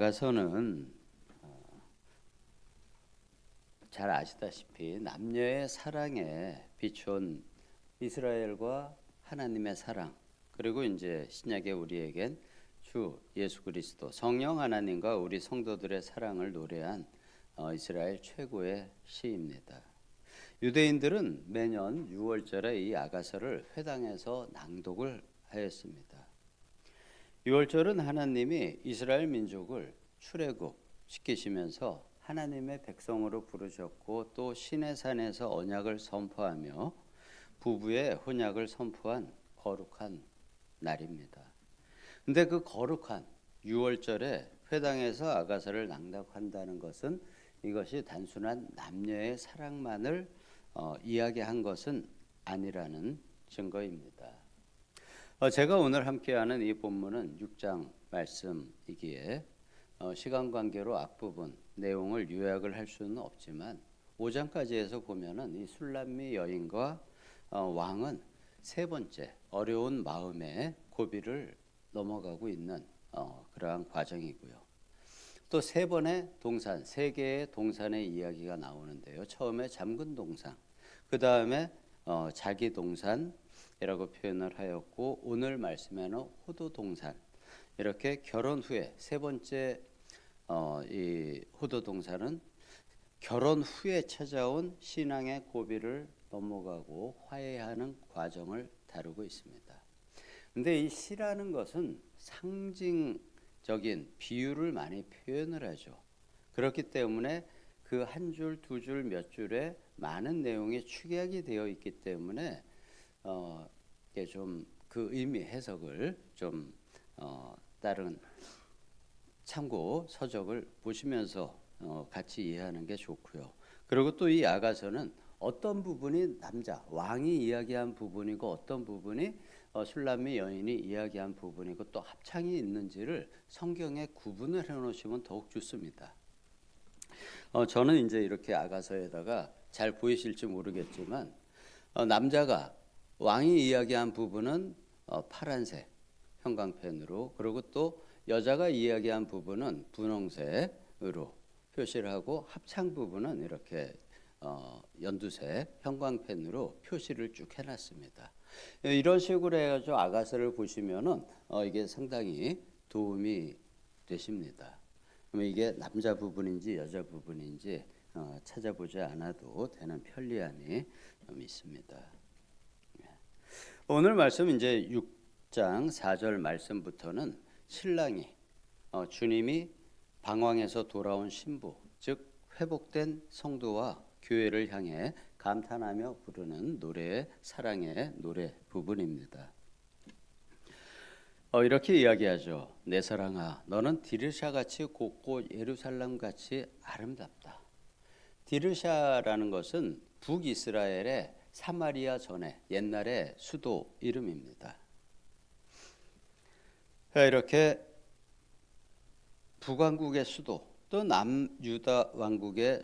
아가서는 잘 아시다시피 남녀의 사랑에 비춘 이스라엘과 하나님의 사랑, 그리고 이제 신약의 우리에겐 주 예수 그리스도 성령 하나님과 우리 성도들의 사랑을 노래한 이스라엘 최고의 시입니다. 유대인들은 매년 6월절에 이 아가서를 회당에서 낭독을 하였습니다. 6월절은 하나님이 이스라엘 민족을 출애굽 시키시면서 하나님의 백성으로 부르셨고 또 시내산에서 언약을 선포하며 부부의 혼약을 선포한 거룩한 날입니다. 근데 그 거룩한 6월절에 회당에서 아가서를 낭독한다는 것은 이것이 단순한 남녀의 사랑만을 이야기한 것은 아니라는 증거입니다. 제가 오늘 함께하는 이 본문은 6장 말씀이기에 시간 관계로 앞부분 내용을 요약을 할 수는 없지만 5장까지에서 보면은 이 술람미 여인과 왕은 세 번째 어려운 마음의 고비를 넘어가고 있는 그러한 과정이고요. 또 세 번의 동산, 세 개의 동산의 이야기가 나오는데요. 처음에 잠근 동산, 그 다음에 자기 동산이라고 표현을 하였고, 오늘 말씀에는 호도 동산, 이렇게 결혼 후에 세 번째 이 호도 동산은 결혼 후에 찾아온 신앙의 고비를 넘어가고 화해하는 과정을 다루고 있습니다. 근데 이 시라는 것은 상징적인 비유를 많이 표현을 하죠. 그렇기 때문에 그 한 줄, 두 줄, 몇 줄에 많은 내용이 축약이 되어 있기 때문에 이게 좀 그 의미 해석을 좀 다른 참고 서적을 보시면서 같이 이해하는 게 좋고요. 그리고 또 이 아가서는 어떤 부분이 남자 왕이 이야기한 부분이고 어떤 부분이 술람미 여인이 이야기한 부분이고 또 합창이 있는지를 성경에 구분을 해놓으시면 더욱 좋습니다. 저는 이제 이렇게 아가서에다가 잘 보이실지 모르겠지만 남자가 왕이 이야기한 부분은 파란색 형광펜으로, 그리고 또 여자가 이야기한 부분은 분홍색으로 표시를 하고 합창 부분은 이렇게 연두색 형광펜으로 표시를 쭉 해놨습니다. 이런 식으로 해가지고 아가서를 보시면은 이게 상당히 도움이 되십니다. 그러면 이게 남자 부분인지 여자 부분인지 찾아보지 않아도 되는 편리함이 좀 있습니다. 오늘 말씀 이제 6장 4절 말씀부터는 신랑이 주님이 방황에서 돌아온 신부, 즉 회복된 성도와 교회를 향해 감탄하며 부르는 노래의 사랑의 노래 부분입니다. 이렇게 이야기하죠. 내 사랑아, 너는 디르샤같이 곱고 예루살렘같이 아름답다. 디르샤라는 것은 북이스라엘의 사마리아 전에 옛날의 수도 이름입니다. 이렇게 북왕국의 수도 또 남유다 왕국의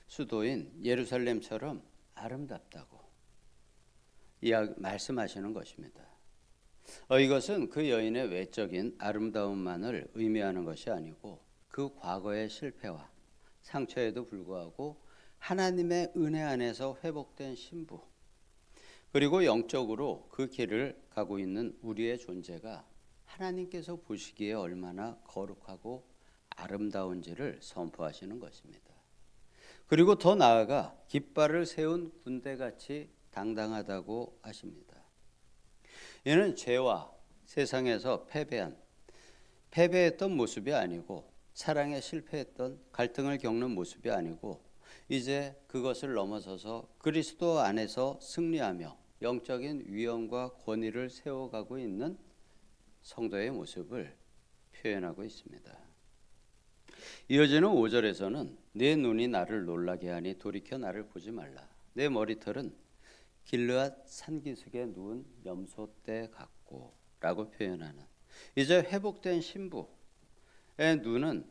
수도인 예루살렘처럼 아름답다고 말씀하시는 것입니다. 이것은 그 여인의 외적인 아름다움만을 의미하는 것이 아니고 그 과거의 실패와 상처에도 불구하고 하나님의 은혜 안에서 회복된 신부, 그리고 영적으로 그 길을 가고 있는 우리의 존재가 하나님께서 보시기에 얼마나 거룩하고 아름다운지를 선포하시는 것입니다. 그리고 더 나아가 깃발을 세운 군대같이 당당하다고 하십니다. 이는 죄와 세상에서 패배했던 모습이 아니고 사랑에 실패했던 갈등을 겪는 모습이 아니고 이제 그것을 넘어서서 그리스도 안에서 승리하며 영적인 위엄과 권위를 세워가고 있는 성도의 모습을 표현하고 있습니다. 이어지는 5절에서는 내 눈이 나를 놀라게 하니 돌이켜 나를 보지 말라. 내 머리털은 길르앗 산기슭에 누운 염소떼 같고 라고 표현하는, 이제 회복된 신부의 눈은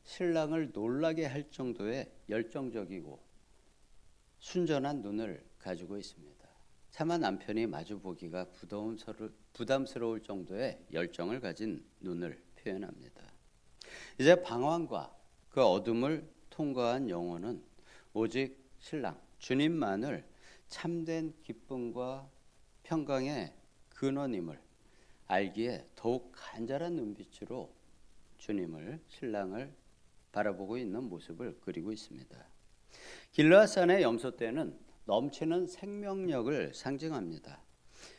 신랑을 놀라게 할 정도의 열정적이고 순전한 눈을 가지고 있습니다. 차마 남편이 마주보기가 부담스러울 정도의 열정을 가진 눈을 표현합니다. 이제 방황과 그 어둠을 통과한 영혼은 오직 신랑 주님만을 참된 기쁨과 평강의 근원임을 알기에 더욱 간절한 눈빛으로 주님을 신랑을 바라보고 있는 모습을 그리고 있습니다. 길르앗산의 염소떼는 넘치는 생명력을 상징합니다.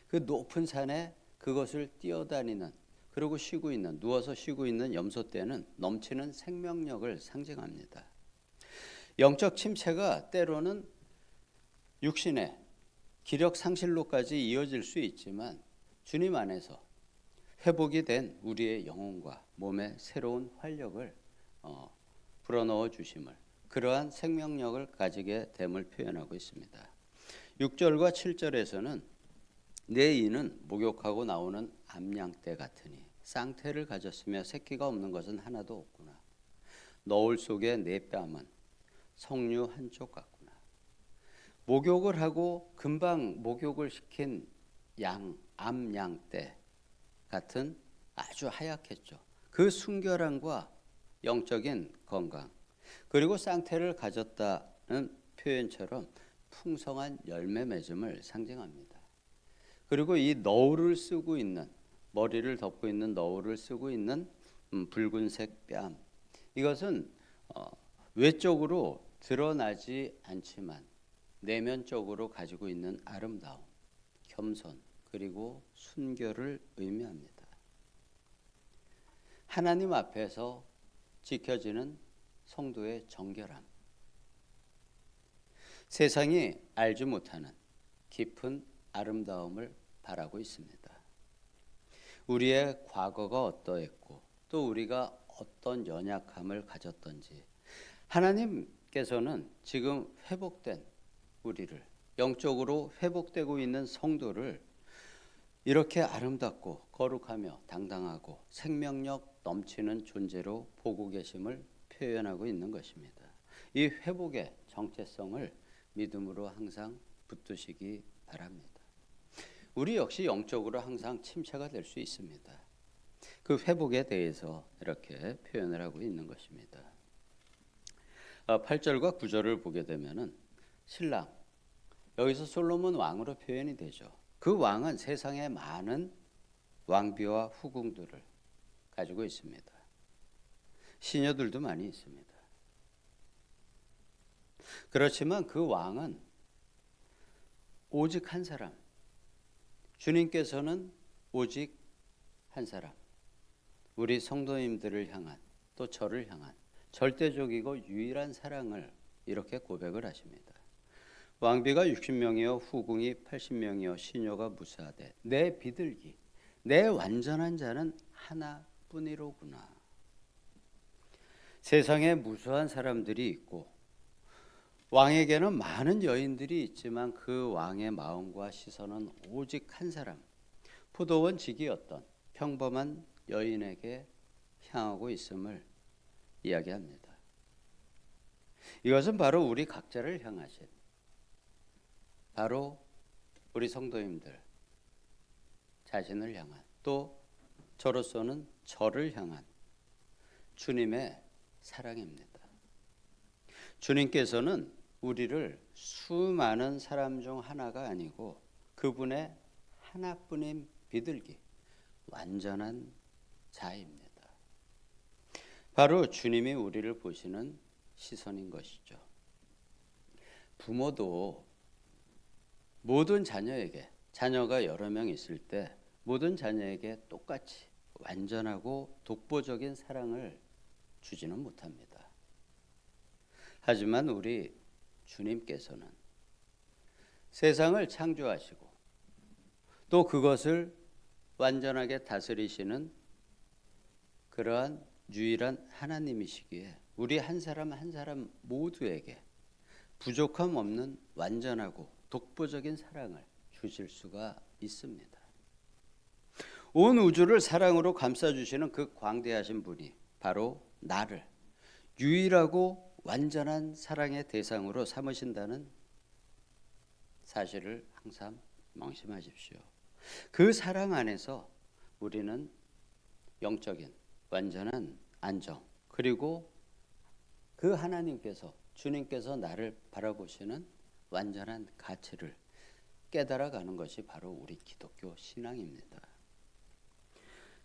그 높은 산에 그것을 뛰어다니는 그리고 쉬고 있는 누워서 쉬고 있는 염소떼는 넘치는 생명력을 상징합니다. 영적 침체가 때로는 육신의 기력 상실로까지 이어질 수 있지만 주님 안에서 회복이 된 우리의 영혼과 몸에 새로운 활력을 불어넣어 주심을 그러한 생명력을 가지게 됨을 표현하고 있습니다. 6절과 7절에서는 내 이는 목욕하고 나오는 암양떼 같으니 쌍태를 가졌으며 새끼가 없는 것은 하나도 없구나. 너울 속에 내 뺨은 석류 한쪽 같구나. 목욕을 하고 금방 목욕을 시킨 암양떼 같은 아주 하얗겠죠. 그 순결함과 영적인 건강 그리고 쌍태를 가졌다는 표현처럼 풍성한 열매 맺음을 상징합니다. 그리고 이 너울을 쓰고 있는 머리를 덮고 있는 너울을 쓰고 있는 붉은색 뺨 이것은 외적으로 드러나지 않지만 내면적으로 가지고 있는 아름다움, 겸손 그리고 순결을 의미합니다. 하나님 앞에서 지켜지는 성도의 정결함, 세상이 알지 못하는 깊은 아름다움을 바라고 있습니다. 우리의 과거가 어떠했고 또 우리가 어떤 연약함을 가졌던지 하나님께서는 지금 회복된 우리를 영적으로 회복되고 있는 성도를 이렇게 아름답고 거룩하며 당당하고 생명력 넘치는 존재로 보고 계심을 표현하고 있는 것입니다. 이 회복의 정체성을 믿음으로 항상 붙드시기 바랍니다. 우리 역시 영적으로 항상 침체가 될 수 있습니다. 그 회복에 대해서 이렇게 표현을 하고 있는 것입니다. 8절과 9절을 보게 되면은 신랑 여기서 솔로몬 왕으로 표현이 되죠. 그 왕은 세상에 많은 왕비와 후궁들을 가지고 있습니다. 시녀들도 많이 있습니다. 그렇지만 그 왕은 오직 한 사람, 주님께서는 오직 한 사람, 우리 성도님들을 향한 또 저를 향한 절대적이고 유일한 사랑을 이렇게 고백을 하십니다. 왕비가 60명이요 후궁이 80명이요 시녀가 무수하되 내 비둘기 내 완전한 자는 하나뿐이로구나. 세상에 무수한 사람들이 있고 왕에게는 많은 여인들이 있지만 그 왕의 마음과 시선은 오직 한 사람, 포도원 지기였던 평범한 여인에게 향하고 있음을 이야기합니다. 이것은 바로 우리 각자를 향하신 바로 우리 성도님들 자신을 향한 또 저로서는 저를 향한 주님의 사랑입니다. 주님께서는 우리를 수많은 사람 중 하나가 아니고 그분의 하나뿐인 비둘기 완전한 자입니다. 바로 주님이 우리를 보시는 시선인 것이죠. 부모도 모든 자녀에게 자녀가 여러 명 있을 때 모든 자녀에게 똑같이 완전하고 독보적인 사랑을 주지는 못합니다. 하지만 우리 주님께서는 세상을 창조하시고 또 그것을 완전하게 다스리시는 그러한 유일한 하나님이시기에 우리 한 사람 한 사람 모두에게 부족함 없는 완전하고 독보적인 사랑을 주실 수가 있습니다. 온 우주를 사랑으로 감싸주시는 그 광대하신 분이 바로 나를 유일하고 완전한 사랑의 대상으로 삼으신다는 사실을 항상 명심하십시오. 그 사랑 안에서 우리는 영적인 완전한 안정 그리고 그 하나님께서 주님께서 나를 바라보시는 완전한 가치를 깨달아가는 것이 바로 우리 기독교 신앙입니다.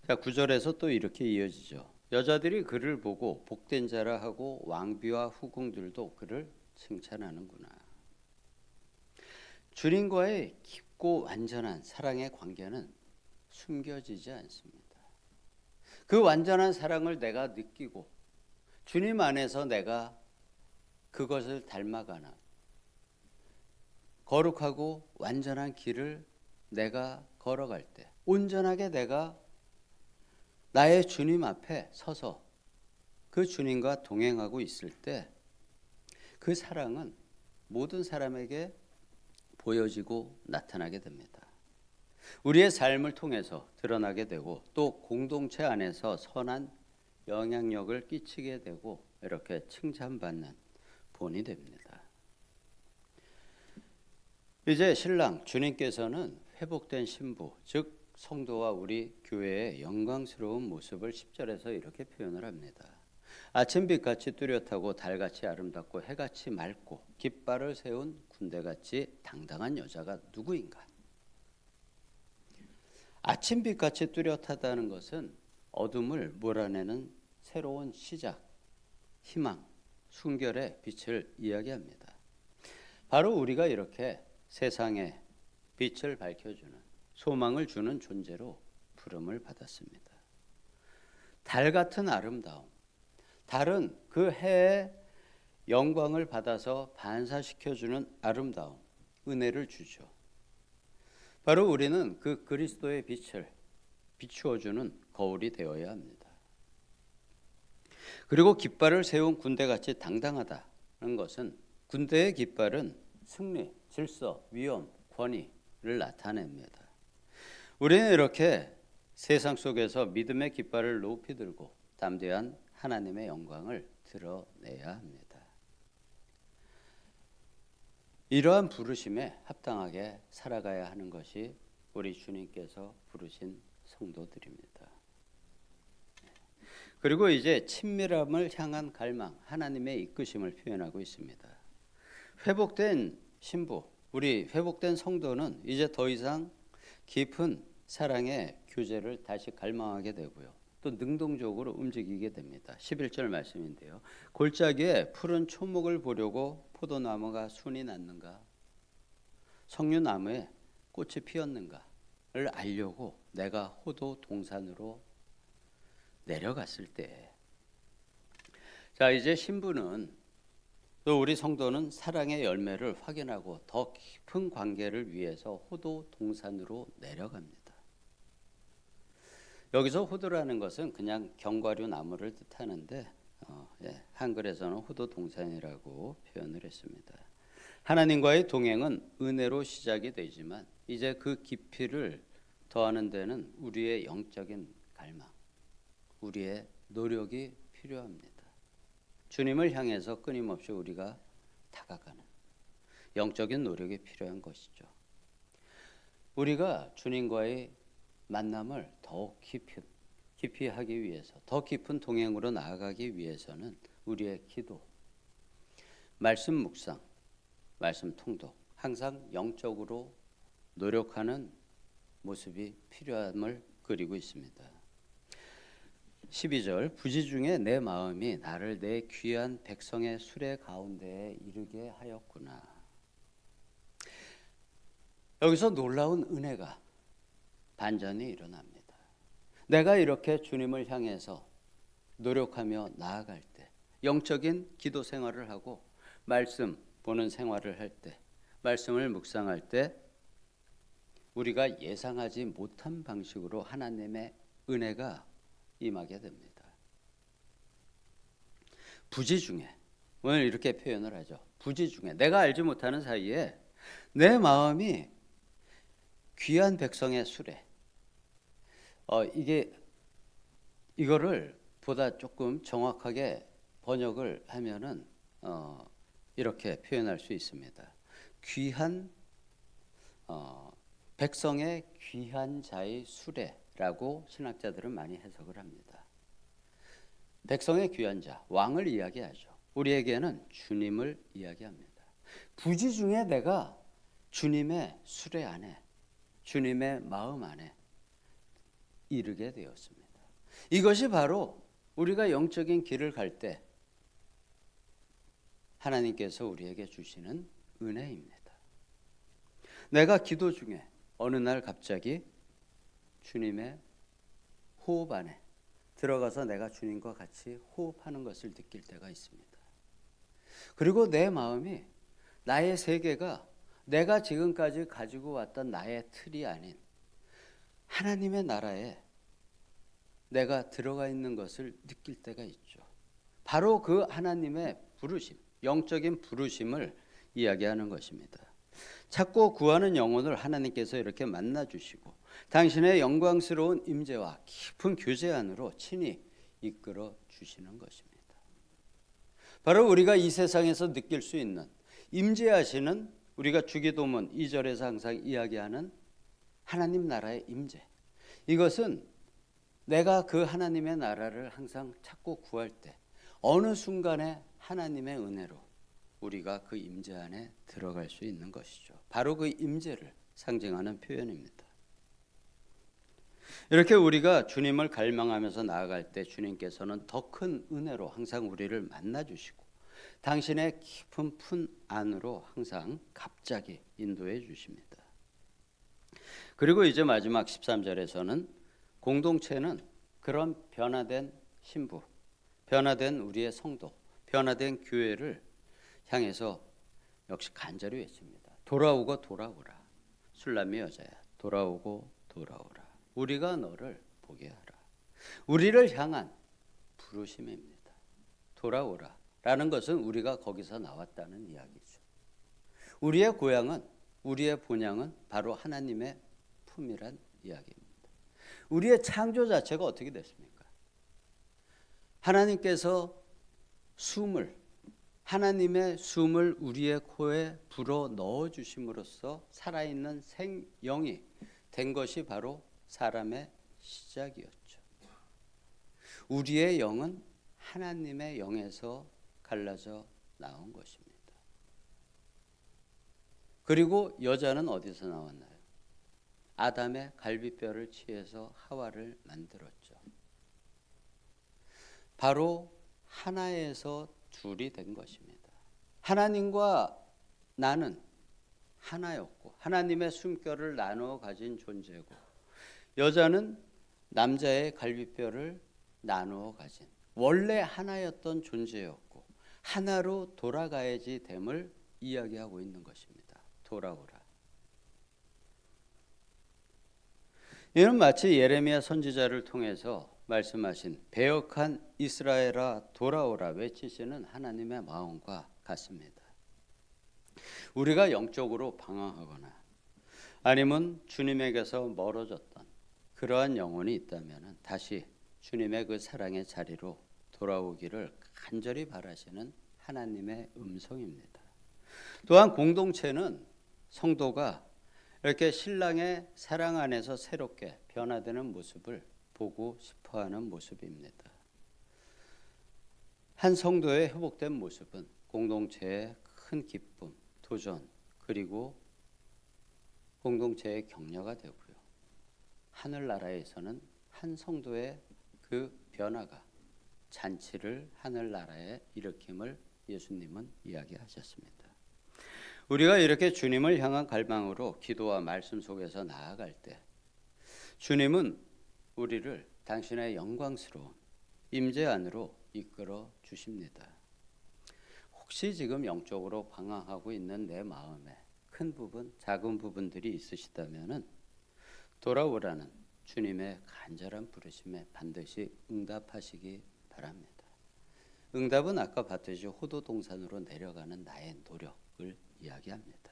자, 9절에서 또 이렇게 이어지죠. 여자들이 그를 보고 복된 자라 하고 왕비와 후궁들도 그를 칭찬하는구나. 주님과의 깊고 완전한 사랑의 관계는 숨겨지지 않습니다. 그 완전한 사랑을 내가 느끼고 주님 안에서 내가 그것을 닮아가는 거룩하고 완전한 길을 내가 걸어갈 때, 온전하게 내가 나의 주님 앞에 서서 그 주님과 동행하고 있을 때 그 사랑은 모든 사람에게 보여지고 나타나게 됩니다. 우리의 삶을 통해서 드러나게 되고 또 공동체 안에서 선한 영향력을 끼치게 되고 이렇게 칭찬받는 본이 됩니다. 이제 신랑 주님께서는 회복된 신부 즉 성도와 우리 교회의 영광스러운 모습을 10절에서 이렇게 표현을 합니다. 아침빛같이 뚜렷하고 달같이 아름답고 해같이 맑고 깃발을 세운 군대같이 당당한 여자가 누구인가? 아침빛같이 뚜렷하다는 것은 어둠을 몰아내는 새로운 시작, 희망, 순결의 빛을 이야기합니다. 바로 우리가 이렇게 세상에 빛을 밝혀주는 소망을 주는 존재로 부름을 받았습니다. 달 같은 아름다움, 달은 그 해의 영광을 받아서 반사시켜주는 아름다움, 은혜를 주죠. 바로 우리는 그 그리스도의 빛을 비추어주는 거울이 되어야 합니다. 그리고 깃발을 세운 군대같이 당당하다는 것은 군대의 깃발은 승리, 질서, 위엄, 권위를 나타냅니다. 우리는 이렇게 세상 속에서 믿음의 깃발을 높이 들고 담대한 하나님의 영광을 드러내야 합니다. 이러한 부르심에 합당하게 살아가야 하는 것이 우리 주님께서 부르신 성도들입니다. 그리고 이제 친밀함을 향한 갈망, 하나님의 이끄심을 표현하고 있습니다. 회복된 신부, 우리 회복된 성도는 이제 더 이상 깊은 사랑의 교제를 다시 갈망하게 되고요. 또 능동적으로 움직이게 됩니다. 11절 말씀인데요. 골짜기에 푸른 초목을 보려고 포도나무가 순이 났는가? 석류나무에 꽃이 피었는가를 알려고 내가 호도 동산으로 내려갔을 때. 자, 이제 신부는 또 우리 성도는 사랑의 열매를 확인하고 더 깊은 관계를 위해서 호도 동산으로 내려갑니다. 여기서 호도라는 것은 그냥 견과류 나무를 뜻하는데 한글에서는 호도 동산이라고 표현을 했습니다. 하나님과의 동행은 은혜로 시작이 되지만 이제 그 깊이를 더하는 데는 우리의 영적인 갈망, 우리의 노력이 필요합니다. 주님을 향해서 끊임없이 우리가 다가가는 영적인 노력이 필요한 것이죠. 우리가 주님과의 만남을 더욱 깊이 하기 위해서, 더 깊은 동행으로 나아가기 위해서는 우리의 기도, 말씀 묵상, 말씀 통독, 항상 영적으로 노력하는 모습이 필요함을 그리고 있습니다. 12절 부지 중에 내 마음이 나를 내 귀한 백성의 수레 가운데에 이르게 하였구나. 여기서 놀라운 은혜가 반전이 일어납니다. 내가 이렇게 주님을 향해서 노력하며 나아갈 때, 영적인 기도 생활을 하고 말씀 보는 생활을 할 때, 말씀을 묵상할 때 우리가 예상하지 못한 방식으로 하나님의 은혜가 임하게 됩니다. 부지 중에, 오늘 이렇게 표현을 하죠. 부지 중에, 내가 알지 못하는 사이에 내 마음이 귀한 백성의 수레. 이거를 보다 조금 정확하게 번역을 하면은 이렇게 표현할 수 있습니다. 귀한 백성의 귀한 자의 수레라고 신학자들은 많이 해석을 합니다. 백성의 귀한 자, 왕을 이야기하죠. 우리에게는 주님을 이야기합니다. 부지 중에 내가 주님의 수레 안에, 주님의 마음 안에 이르게 되었습니다. 이것이 바로 우리가 영적인 길을 갈 때 하나님께서 우리에게 주시는 은혜입니다. 내가 기도 중에 어느 날 갑자기 주님의 호흡 안에 들어가서 내가 주님과 같이 호흡하는 것을 느낄 때가 있습니다. 그리고 내 마음이, 나의 세계가 내가 지금까지 가지고 왔던 나의 틀이 아닌 하나님의 나라에 내가 들어가 있는 것을 느낄 때가 있죠. 바로 그 하나님의 부르심, 영적인 부르심을 이야기하는 것입니다. 찾고 구하는 영혼을 하나님께서 이렇게 만나주시고 당신의 영광스러운 임재와 깊은 교제 안으로 친히 이끌어 주시는 것입니다. 바로 우리가 이 세상에서 느낄 수 있는 임재하시는, 우리가 주기도문 2절에서 항상 이야기하는 하나님 나라의 임재, 이것은 내가 그 하나님의 나라를 항상 찾고 구할 때 어느 순간에 하나님의 은혜로 우리가 그 임재 안에 들어갈 수 있는 것이죠. 바로 그 임재를 상징하는 표현입니다. 이렇게 우리가 주님을 갈망하면서 나아갈 때 주님께서는 더 큰 은혜로 항상 우리를 만나주시고 당신의 깊은 품 안으로 항상 갑자기 인도해 주십니다. 그리고 이제 마지막 13절에서는 공동체는 그런 변화된 신부, 변화된 우리의 성도, 변화된 교회를 향해서 역시 간절히 외칩니다. 돌아오고 돌아오라. 술람의 여자야, 돌아오고 돌아오라. 우리가 너를 보게 하라. 우리를 향한 부르심입니다. 돌아오라 라는 것은 우리가 거기서 나왔다는 이야기죠. 우리의 고향은, 우리의 본향은 바로 하나님의 품이란 이야기입니다. 우리의 창조 자체가 어떻게 됐습니까? 하나님께서 하나님의 숨을 우리의 코에 불어 넣어 주심으로써 살아있는 생영이 된 것이 바로 사람의 시작이었죠. 우리의 영은 하나님의 영에서 갈라져 나온 것입니다. 그리고 여자는 어디서 나왔나요? 아담의 갈비뼈를 취해서 하와를 만들었죠. 바로 하나에서 둘이 된 것입니다. 하나님과 나는 하나였고 하나님의 숨결을 나누어 가진 존재고, 여자는 남자의 갈비뼈를 나누어 가진 원래 하나였던 존재였고 하나로 돌아가야지 됨을 이야기하고 있는 것입니다. 돌아오라. 이는 마치 예레미야 선지자를 통해서 말씀하신 배역한 이스라엘아 돌아오라 외치시는 하나님의 마음과 같습니다. 우리가 영적으로 방황하거나 아니면 주님에게서 멀어졌던 그러한 영혼이 있다면 다시 주님의 그 사랑의 자리로 돌아오기를 간절히 바라시는 하나님의 음성입니다. 또한 공동체는 성도가 이렇게 신랑의 사랑 안에서 새롭게 변화되는 모습을 보고 싶어하는 모습입니다. 한 성도의 회복된 모습은 공동체의 큰 기쁨, 도전, 그리고 공동체의 격려가 되고요. 하늘나라에서는 한 성도의 그 변화가 잔치를 하늘나라에 일으킴을 예수님은 이야기하셨습니다. 우리가 이렇게 주님을 향한 갈망으로 기도와 말씀 속에서 나아갈 때 주님은 우리를 당신의 영광스러운 임재 안으로 이끌어 주십니다. 혹시 지금 영적으로 방황하고 있는 내 마음에 큰 부분, 작은 부분들이 있으시다면 돌아오라는 주님의 간절한 부르심에 반드시 응답하시기 바랍니다. 응답은 아까 봤듯이 호도 동산으로 내려가는 나의 노력을 이야기합니다.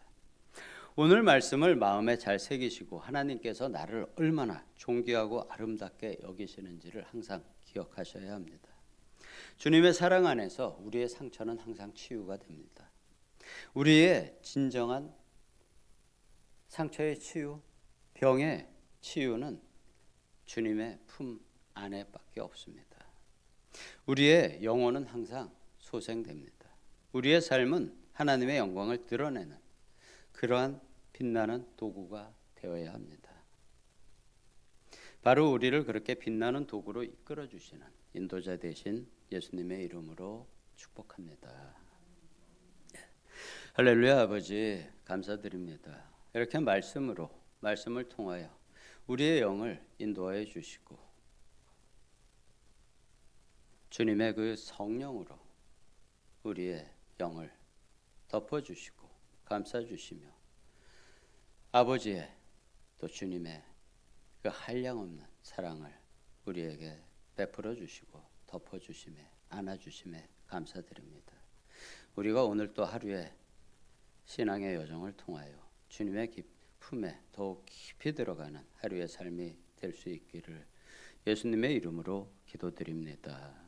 오늘 말씀을 마음에 잘 새기시고 하나님께서 나를 얼마나 존귀하고 아름답게 여기시는지를 항상 기억하셔야 합니다. 주님의 사랑 안에서 우리의 상처는 항상 치유가 됩니다. 우리의 진정한 상처의 치유, 병의 치유는 주님의 품 안에밖에 없습니다. 우리의 영혼은 항상 소생됩니다. 우리의 삶은 하나님의 영광을 드러내는 그러한 빛나는 도구가 되어야 합니다. 바로 우리를 그렇게 빛나는 도구로 이끌어 주시는 인도자 되신 예수님의 이름으로 축복합니다. 할렐루야. 아버지 감사드립니다. 이렇게 말씀을 통하여 우리의 영을 인도하여 주시고 주님의 그 성령으로 우리의 영을 덮어주시고 감싸주시며 아버지의 또 주님의 그 한량없는 사랑을 우리에게 베풀어 주시고 덮어주심에 안아주심에 감사드립니다. 우리가 오늘 또 하루에 신앙의 여정을 통하여 주님의 품에 더욱 깊이 들어가는 하루의 삶이 될 수 있기를 예수님의 이름으로 기도드립니다.